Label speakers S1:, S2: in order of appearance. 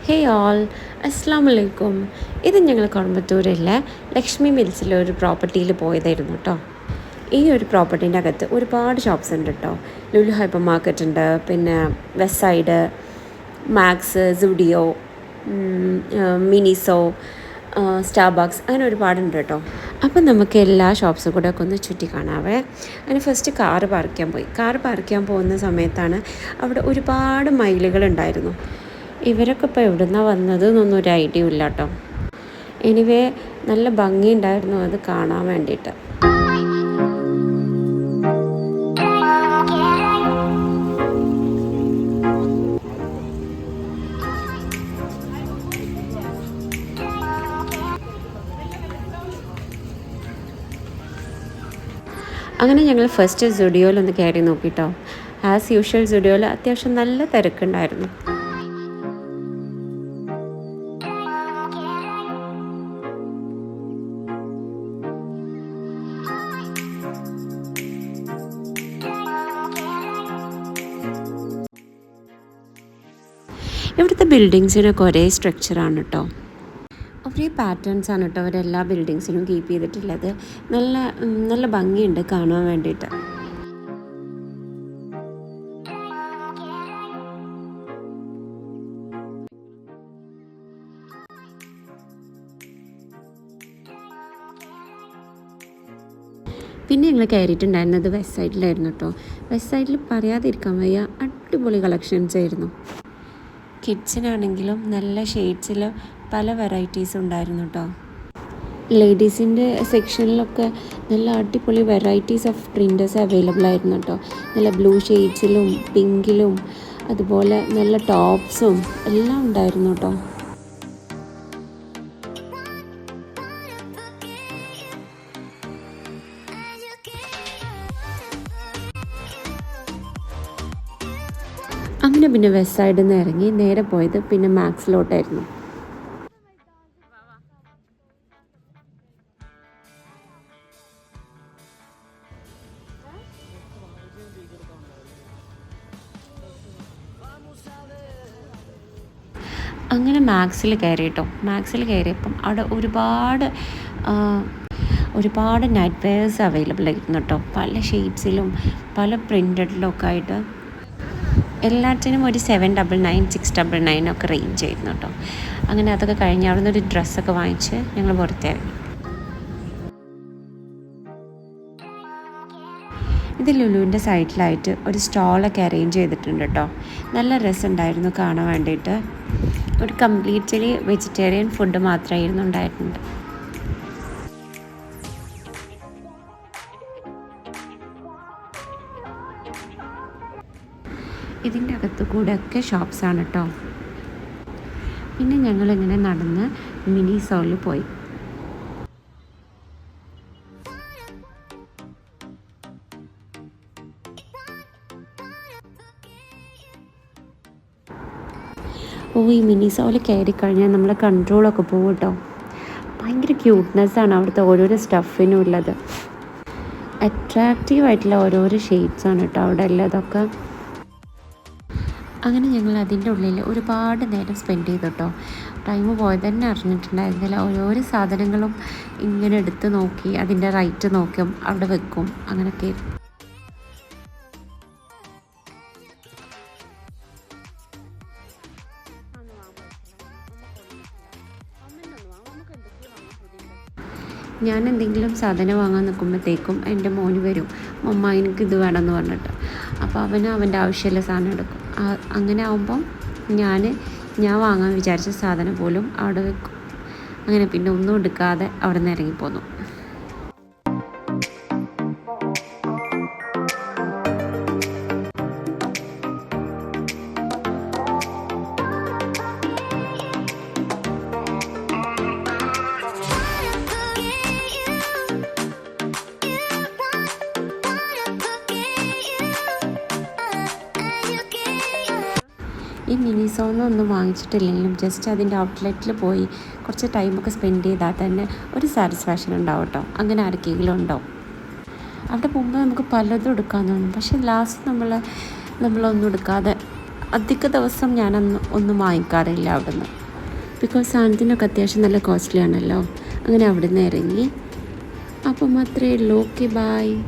S1: ഹേ all, അസ്സാം വലൈക്കും. ഇത് ഞങ്ങൾ കോയമ്പത്തൂരിലെ ലക്ഷ്മി മിൽസിലെ ഒരു പ്രോപ്പർട്ടിയിൽ പോയതായിരുന്നു കേട്ടോ. ഈ ഒരു പ്രോപ്പർട്ടീൻ്റെ അകത്ത് ഒരുപാട് ഷോപ്സ് ഉണ്ട് കേട്ടോ. ലുലു ഹൈപ്പർ മാർക്കറ്റ് ഉണ്ട്, പിന്നെ Westside, Max, Zudio, Miniso, Starbucks, അങ്ങനെ ഒരുപാടുണ്ട് കേട്ടോ. അപ്പം നമുക്ക് എല്ലാ ഷോപ്സും കൂടെ ഒക്കെ ഒന്ന് ചുറ്റി കാണാവേ. അങ്ങനെ ഫസ്റ്റ് കാറ് പാർക്ക് ചെയ്യാൻ പോയി. കാറ് പാർക്ക് ചെയ്യാൻ പോകുന്ന സമയത്താണ് അവിടെ ഒരുപാട് മയിലുകളുണ്ടായിരുന്നു. ഇവരൊക്കെ ഇപ്പോൾ എവിടെ നിന്നാണ് വന്നത് എന്നൊന്നും ഒരു ഐഡിയ ഇല്ല കേട്ടോ. എനിവേ നല്ല ഭംഗിയുണ്ടായിരുന്നു അത് കാണാൻ വേണ്ടിയിട്ട്. അങ്ങനെ ഞങ്ങൾ ഫസ്റ്റ് സുഡിയോയിലൊന്ന് കയറി നോക്കിട്ടോ. ആസ് യൂഷ്വൽ സുഡിയോയിൽ അത്യാവശ്യം നല്ല തിരക്കുണ്ടായിരുന്നു. ഇവിടുത്തെ ബിൽഡിങ്സിനൊക്കെ ഒരേ സ്ട്രക്ചറാണ് കേട്ടോ. ഒരേ പാറ്റേൺസാണ് കേട്ടോ അവരെല്ലാ ബിൽഡിങ്സിനും കീപ്പ് ചെയ്തിട്ടുള്ളത്. നല്ല നല്ല ഭംഗിയുണ്ട് കാണാൻ വേണ്ടിയിട്ട്. പിന്നെ ഞങ്ങൾ കയറിയിട്ടുണ്ടായിരുന്നത് വെസ്റ്റ് സൈഡിലായിരുന്നു കേട്ടോ. വെസ്റ്റ് സൈഡിൽ പറയാതിരിക്കാൻ വയ്യ, അടിപൊളി കളക്ഷൻസ് ആയിരുന്നു. കിഡ്സിനാണെങ്കിലും നല്ല ഷെയ്ഡ്സിൽ പല വെറൈറ്റീസ് ഉണ്ടായിരുന്നു കേട്ടോ. ലേഡീസിൻ്റെ സെക്ഷനിലൊക്കെ നല്ല അടിപൊളി വെറൈറ്റീസ് ഓഫ് പ്രിൻറ്റേഴ്സ് അവൈലബിൾ ആയിരുന്നു കേട്ടോ. നല്ല ബ്ലൂ ഷെയ്ഡ്സിലും പിങ്കിലും അതുപോലെ നല്ല ടോപ്സും എല്ലാം ഉണ്ടായിരുന്നു കേട്ടോ. അങ്ങനെ പിന്നെ വെസ്റ്റ് സൈഡിൽ നിന്ന് ഇറങ്ങി നേരെ പോയത് പിന്നെ മാക്സിലോട്ടായിരുന്നു. അങ്ങനെ മാക്സിൽ കയറി കേട്ടോ. മാക്സിൽ കയറിയപ്പം അവിടെ ഒരുപാട് നൈറ്റ് വെയേഴ്സ് അവൈലബിൾ ആയിരുന്നു കേട്ടോ. പല ഷെയ്ഡ്സിലും പല പ്രിൻറ്റഡിലും ഒക്കെ ആയിട്ട് എല്ലാറ്റിനും ഒരു 799, 699 ഒക്കെ റേഞ്ച് ആയിരുന്നു കേട്ടോ. അങ്ങനെ അതൊക്കെ കഴിഞ്ഞ് അവിടെ നിന്നൊരു ഡ്രസ്സൊക്കെ വാങ്ങിച്ച് ഞങ്ങൾ പുറത്തിറങ്ങി. ഇത് ലുലുവിൻ്റെ സൈഡിലായിട്ട് ഒരു സ്റ്റോളൊക്കെ അറേഞ്ച് ചെയ്തിട്ടുണ്ട് കേട്ടോ. നല്ല രസമുണ്ടായിരുന്നു കാണാൻ വേണ്ടിയിട്ട്. ഒരു കംപ്ലീറ്റ്ലി വെജിറ്റേറിയൻ ഫുഡ് മാത്രമായിരുന്നു ഉണ്ടായിരുന്നത്. ഇതിൻ്റെ അകത്ത് കൂടെയൊക്കെ ഷോപ്സാണ് കേട്ടോ. പിന്നെ ഞങ്ങളിങ്ങനെ നടന്ന് മിനിസോയിൽ പോയി. ഈ മിനിസോയിൽ കയറിക്കഴിഞ്ഞാൽ നമ്മുടെ കൺട്രോളൊക്കെ പോകും കേട്ടോ. ഭയങ്കര ക്യൂട്ട്നെസ്സാണ് അവിടുത്തെ ഓരോരോ സ്റ്റഫിനും ഉള്ളത്. അട്രാക്റ്റീവായിട്ടുള്ള ഓരോരോ ഷെയ്ഡ്സാണ് കേട്ടോ അവിടെ ഉള്ളതൊക്കെ. അങ്ങനെ ഞങ്ങൾ അതിൻ്റെ ഉള്ളിൽ ഒരുപാട് നേരം സ്പെൻഡ് ചെയ്തു കേട്ടോ. ടൈം പോയത് തന്നെ അറിഞ്ഞിട്ടുണ്ടായിരുന്നില്ല. ഓരോരോ സാധനങ്ങളും ഇങ്ങനെ എടുത്ത് നോക്കി അതിൻ്റെ റേറ്റ് നോക്കും അവിടെ വെക്കും, അങ്ങനെയൊക്കെ. ഞാൻ എന്തെങ്കിലും സാധനം വാങ്ങാൻ നിൽക്കുമ്പോഴത്തേക്കും എൻ്റെ മോന് വരും, മമ്മ എനിക്ക് ഇത് വേണമെന്ന് പറഞ്ഞിട്ട്. അപ്പോൾ അവൻ്റെ ആവശ്യമുള്ള സാധനം എടുക്കും. അങ്ങനെ ആകുമ്പം ഞാൻ വാങ്ങാൻ വിചാരിച്ച സാധനം പോലും അവിടെ വെക്കും. അങ്ങനെ പിന്നെ ഒന്നും എടുക്കാതെ അവിടെ നിന്ന് ഇറങ്ങിപ്പോന്നു. ഈ മിനിസോന്നൊന്നും വാങ്ങിച്ചിട്ടില്ലെങ്കിലും ജസ്റ്റ് അതിൻ്റെ ഔട്ട്ലെറ്റിൽ പോയി കുറച്ച് ടൈമൊക്കെ സ്പെൻഡ് ചെയ്താൽ തന്നെ ഒരു സാറ്റിസ്ഫാക്ഷൻ ഉണ്ടാവും കേട്ടോ. അങ്ങനെ ആർക്കെങ്കിലും ഉണ്ടാവും. അവിടെ പോകുമ്പോൾ നമുക്ക് പലതും എടുക്കാൻ തോന്നും, പക്ഷെ ലാസ്റ്റ് നമ്മളൊന്നും എടുക്കാതെ അധിക ദിവസം ഞാനന്ന് ഒന്നും വാങ്ങിക്കാറില്ല അവിടുന്ന്, ബിക്കോസ് സാധനത്തിനൊക്കെ അത്യാവശ്യം നല്ല കോസ്റ്റ്ലി ആണല്ലോ. അങ്ങനെ അവിടുന്ന് ഇറങ്ങി. അപ്പം അത്രയേ ഉള്ളൂ. Okay, bye.